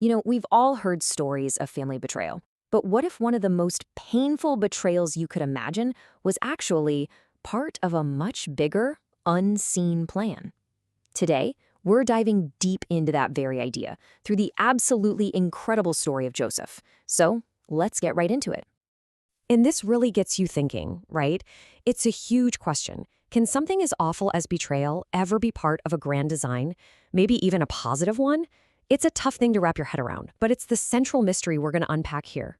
We've all heard stories of family betrayal. But what if one of the most painful betrayals you could imagine was actually part of a much bigger, unseen plan? Today, we're diving deep into that very idea through the absolutely incredible story of Joseph. So, let's get right into it. And this really gets you thinking, right? It's a huge question. Can something as awful as betrayal ever be part of a grand design? Maybe even a positive one? It's a tough thing to wrap your head around, but it's the central mystery we're going to unpack here.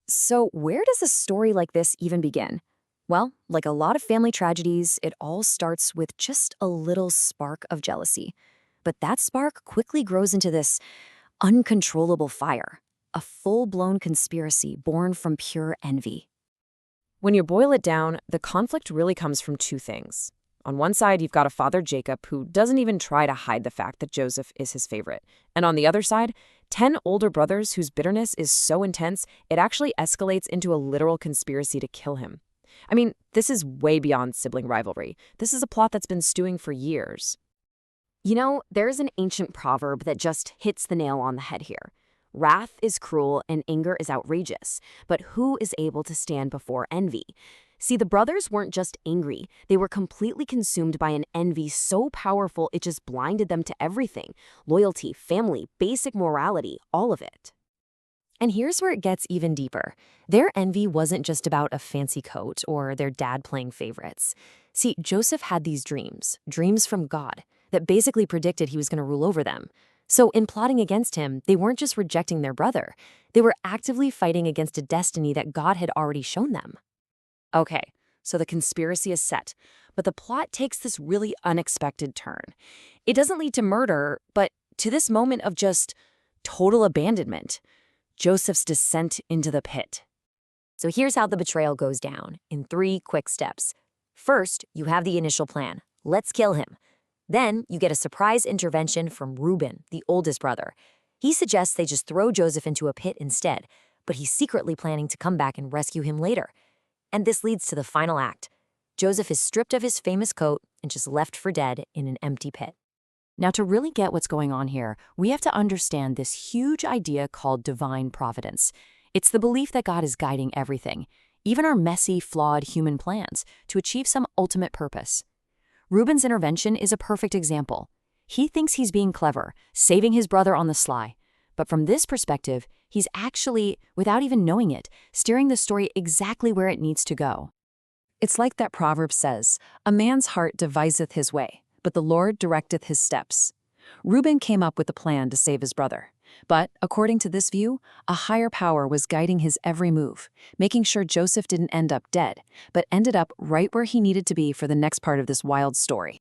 So, where does a story like this even begin? Well, like a lot of family tragedies, it all starts with just a little spark of jealousy. But that spark quickly grows into this uncontrollable fire, a full-blown conspiracy born from pure envy. When you boil it down, the conflict really comes from two things. On one side, you've got a father, Jacob, who doesn't even try to hide the fact that Joseph is his favorite. And on the other side, 10 older brothers whose bitterness is so intense, it actually escalates into a literal conspiracy to kill him. I mean, this is way beyond sibling rivalry. This is a plot that's been stewing for years. There's an ancient proverb that just hits the nail on the head here. Wrath is cruel and anger is outrageous, but who is able to stand before envy? See, the brothers weren't just angry, they were completely consumed by an envy so powerful it just blinded them to everything: loyalty, family, basic morality, all of it. And here's where it gets even deeper. Their envy wasn't just about a fancy coat or their dad playing favorites. See, Joseph had these dreams from God, that basically predicted he was going to rule over them. So in plotting against him, they weren't just rejecting their brother. They were actively fighting against a destiny that God had already shown them. Okay, so the conspiracy is set, but the plot takes this really unexpected turn. It doesn't lead to murder, but to this moment of just total abandonment. Joseph's descent into the pit. So here's how the betrayal goes down, in 3 quick steps. First, you have the initial plan. Let's kill him. Then, you get a surprise intervention from Reuben, the oldest brother. He suggests they just throw Joseph into a pit instead, but he's secretly planning to come back and rescue him later. And this leads to the final act. Joseph is stripped of his famous coat and just left for dead in an empty pit. Now, to really get what's going on here, we have to understand this huge idea called divine providence. It's the belief that God is guiding everything, even our messy, flawed human plans, to achieve some ultimate purpose. Reuben's intervention is a perfect example. He thinks he's being clever, saving his brother on the sly. But from this perspective, he's actually, without even knowing it, steering the story exactly where it needs to go. It's like that proverb says, "A man's heart deviseth his way, but the Lord directeth his steps." Reuben came up with a plan to save his brother. But, according to this view, a higher power was guiding his every move, making sure Joseph didn't end up dead, but ended up right where he needed to be for the next part of this wild story.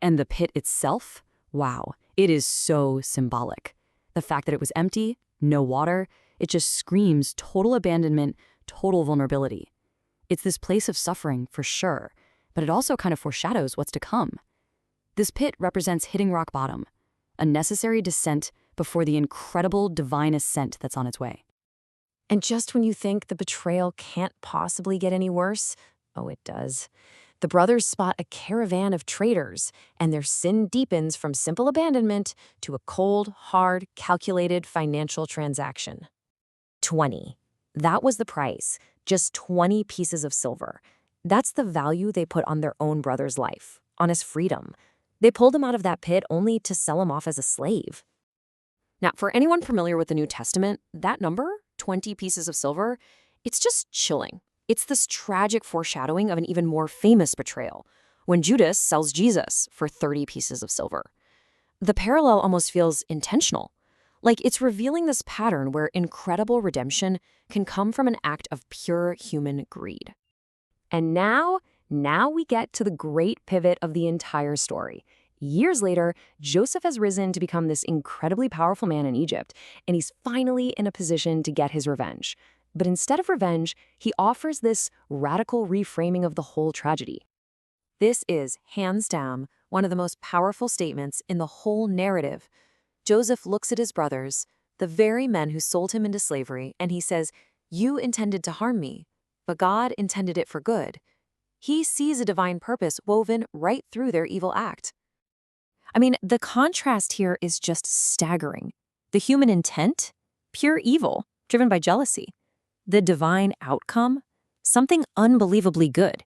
And the pit itself? Wow, it is so symbolic. The fact that it was empty, no water, it just screams total abandonment, total vulnerability. It's this place of suffering, for sure, but it also kind of foreshadows what's to come. This pit represents hitting rock bottom, a necessary descent before the incredible divine ascent that's on its way. And just when you think the betrayal can't possibly get any worse, oh, it does. The brothers spot a caravan of traitors, and their sin deepens from simple abandonment to a cold, hard, calculated financial transaction. 20. That was the price, just 20 pieces of silver. That's the value they put on their own brother's life, on his freedom. They pulled him out of that pit only to sell him off as a slave. Now, for anyone familiar with the New Testament, that number, 20 pieces of silver, it's just chilling. It's this tragic foreshadowing of an even more famous betrayal, when Judas sells Jesus for 30 pieces of silver. The parallel almost feels intentional. Like it's revealing this pattern where incredible redemption can come from an act of pure human greed. And now we get to the great pivot of the entire story. Years later, Joseph has risen to become this incredibly powerful man in Egypt, and he's finally in a position to get his revenge. But instead of revenge, he offers this radical reframing of the whole tragedy. This is, hands down, one of the most powerful statements in the whole narrative. Joseph looks at his brothers, the very men who sold him into slavery, and he says, "You intended to harm me, but God intended it for good." He sees a divine purpose woven right through their evil act. I mean, the contrast here is just staggering. The human intent? Pure evil, driven by jealousy. The divine outcome? Something unbelievably good.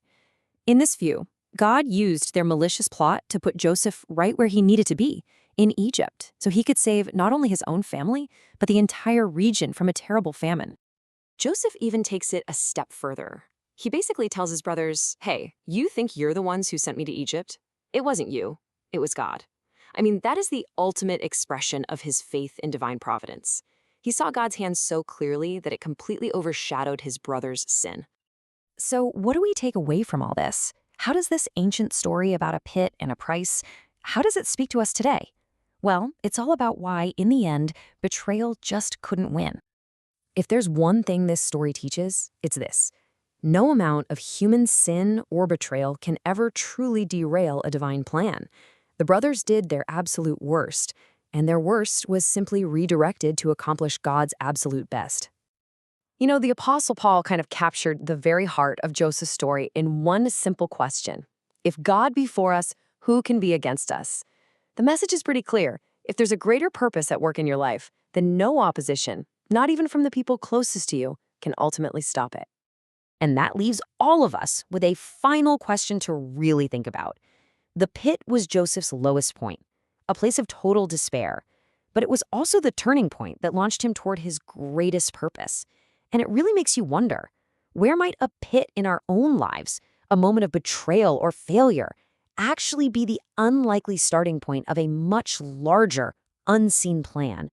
In this view, God used their malicious plot to put Joseph right where he needed to be, in Egypt, so he could save not only his own family, but the entire region from a terrible famine. Joseph even takes it a step further. He basically tells his brothers, hey, you think you're the ones who sent me to Egypt? It wasn't you. It was God. I mean, that is the ultimate expression of his faith in divine providence. He saw God's hand so clearly that it completely overshadowed his brother's sin. So what do we take away from all this? How does this ancient story about a pit and a price, how does it speak to us today? Well, it's all about why, in the end, betrayal just couldn't win. If there's one thing this story teaches, it's this. No amount of human sin or betrayal can ever truly derail a divine plan. The brothers did their absolute worst, and their worst was simply redirected to accomplish God's absolute best. You know, the Apostle Paul kind of captured the very heart of Joseph's story in one simple question. If God be for us, who can be against us? The message is pretty clear. If there's a greater purpose at work in your life, then no opposition, not even from the people closest to you, can ultimately stop it. And that leaves all of us with a final question to really think about. The pit was Joseph's lowest point, a place of total despair. But it was also the turning point that launched him toward his greatest purpose. And it really makes you wonder, where might a pit in our own lives, a moment of betrayal or failure, actually be the unlikely starting point of a much larger, unseen plan?